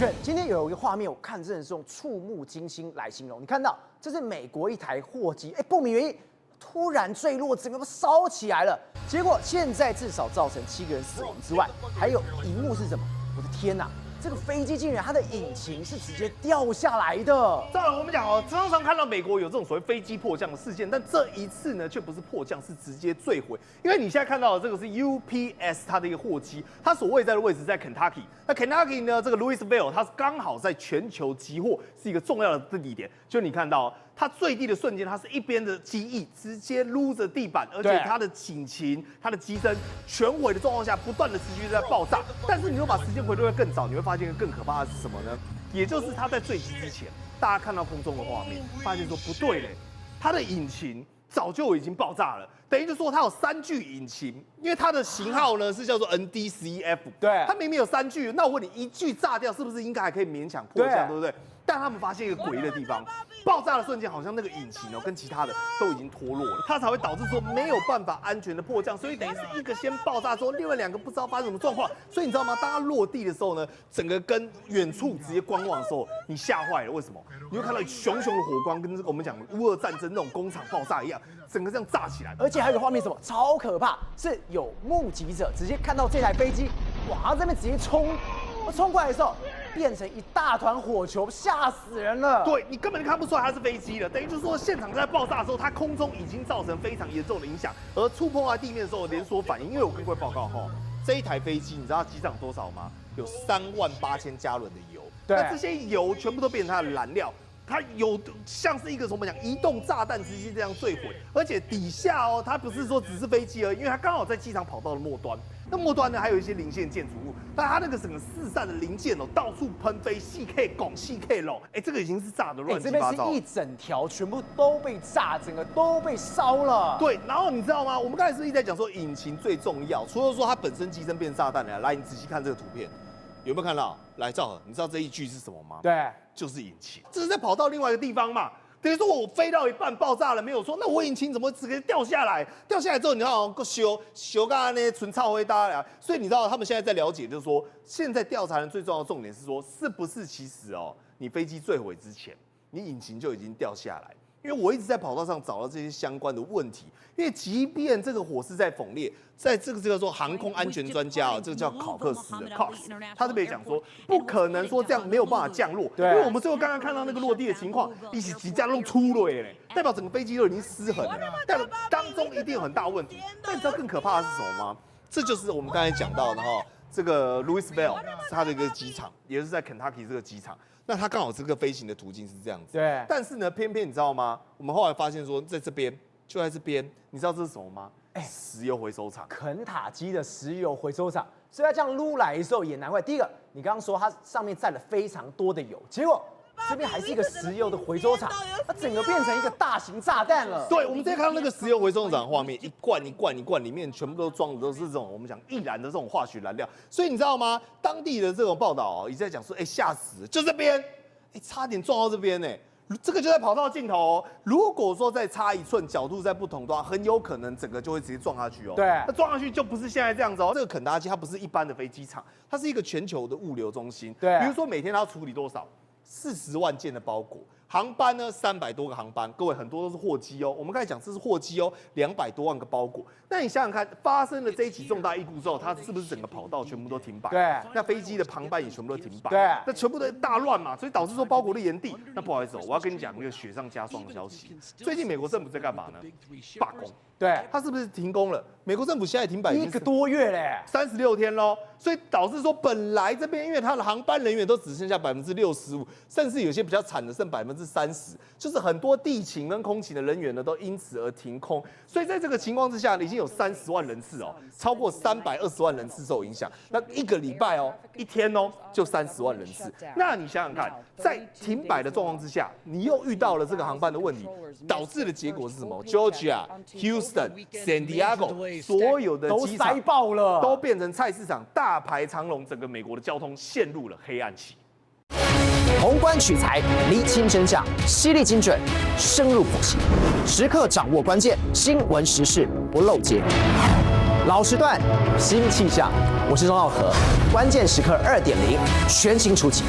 轩，今天有一个画面，我看真的是用触目惊心来形容。你看到这是美国一台货机，不明原因突然坠落，整个烧起来了。结果现在至少造成7个人死亡之外，还有一幕是什么？我的天哪！这个飞机竟然它的引擎是直接掉下来的。当然，我们讲哦，常常看到美国有这种所谓飞机迫降的事件，但这一次呢，却不是迫降，是直接坠毁。因为你现在看到的这个是 UPS 它的一个货机，它所位在的位置在 Kentucky。那 Kentucky 呢，这个 Louisville 它是刚好在全球集货是一个重要的地点。就你看到它坠地的瞬间，它是一边的机翼直接撸着地板，而且它的引擎、它的机身全毁的状况下，不断的持续在爆炸。但是你如果把时间回推更早，你会发现更可怕的是什么呢？也就是它在坠机之前，大家看到空中的画面，发现说不对嘞，它的引擎早就已经爆炸了。等于就说它有3具引擎，因为它的型号呢是叫做 NDCF， 对，它明明有3具，那我问你，1具炸掉是不是应该还可以勉强迫降，对不对？但他们发现一个诡异的地方，爆炸的瞬间好像那个引擎跟其他的都已经脱落了，它才会导致说没有办法安全的迫降，所以等于是一个先爆炸之后，另外2个不知道发生什么状况，所以你知道吗？当它落地的时候呢，整个跟远处直接观望的时候，你吓坏了，为什么？你会看到熊熊的火光，跟这个我们讲乌俄战争那种工厂爆炸一样，整个这样炸起来，而且还有个画面什么超可怕，是有目击者直接看到这台飞机往这边直接冲过来的时候，变成一大团火球，吓死人了。对，你根本看不出来它是飞机了，等于就是说现场在爆炸的时候，它空中已经造成非常严重的影响，而触碰到地面的时候连锁反应。因为我跟各位报告这一台飞机你知道它机长多少吗？有38000加仑的油，对，那这些油全部都变成它的燃料。它有像是一个什么讲移动炸弹直接这样坠毁，而且底下它不是说只是飞机而已，因为它刚好在机场跑道的末端，那末端呢还有一些零线建筑物，但它那个整个四散的零件到处喷飞，细 K 拱细 K 漏，这个已经是炸的乱七八糟，这边是一整条全部都被炸，整个都被烧了。对，然后你知道吗？我们刚才是一直在讲说引擎最重要，除了说它本身机身变炸弹了，来你仔细看这个图片。有没有看到？来，赵和，你知道这一句是什么吗？对，就是引擎。这是在跑到另外一个地方嘛？等于说我飞到一半爆炸了，没有说，那我引擎怎么直接掉下来？掉下来之后，你看修刚刚那些纯超灰搭了。所以你知道他们现在在了解，就是说，现在调查的最重要的重点是说，是不是其实你飞机坠毁之前，你引擎就已经掉下来？因为我一直在跑道上找到这些相关的问题，因为即便这个火势在猛烈，在这个叫做航空安全专家这个叫考克斯的 Cox， 他这边讲说，不可能说这样没有办法降落，因为我们最后刚刚看到那个落地的情况，一起即将弄出了耶，代表整个飞机都已经失衡了，代表当中一定有很大问题。但你知道更可怕的是什么吗？这就是我们刚才讲到的这个 Louisville 是它的一个机场，也是在 Kentucky 这个机场。那它刚好这个飞行的途径是这样子，对。但是呢，偏偏你知道吗？我们后来发现说，在这边就在这边，你知道这是什么吗？石油回收厂，肯塔基的石油回收厂。所以它这样撸来的时候也难怪。第一个，你刚刚说它上面载了非常多的油，结果这边还是一个石油的回收厂，它整个变成一个大型炸弹了。对，我们再看到那个石油回收厂的画面，一罐一罐一罐，里面全部都装的都是这种我们讲易燃的这种化学燃料。所以你知道吗？当地的这种报道一直在讲说，吓死了，就这边。差点撞到这边呢，这个就在跑道尽头如果说再差1寸，角度在不同的话，很有可能整个就会直接撞下去对，那撞下去就不是现在这样子这个肯塔基它不是一般的飞机场，它是一个全球的物流中心。对，比如说每天它要处理多少？40万件的包裹。航班呢，300多个航班，各位很多都是货机我们刚才讲这是货机200多万个包裹。那你想想看，发生了这一起重大事故之后，它是不是整个跑道全部都停摆？对。那飞机的航班也全部都停摆。对。那全部都大乱嘛，所以导致说包裹的延递。那不好意思我要跟你讲一个雪上加霜的消息。最近美国政府在干嘛呢？罢工。对。它是不是停工了？美国政府现在停摆1个多月嘞，36天咯。所以导致说本来这边因为它的航班人员都只剩下65%，甚至有些比较惨的剩30%，就是很多地勤跟空勤的人员呢都因此而停空。所以在这个情况之下，已经有30万人次超过320万人次受影响。那一个礼拜一天就30万人次。那你想想看，在停摆的状况之下，你又遇到了这个航班的问题，导致的结果是什么 ？Georgia、Houston、San Diego 所有的机场都塞爆了，都变成菜市场，大排长龙，整个美国的交通陷入了黑暗期。宏观取材，厘清真相，犀利精准，深入剖析，时刻掌握关键，新闻时事不漏接。老时段，新气象，我是钟浩和，关键时刻2.0全新出击。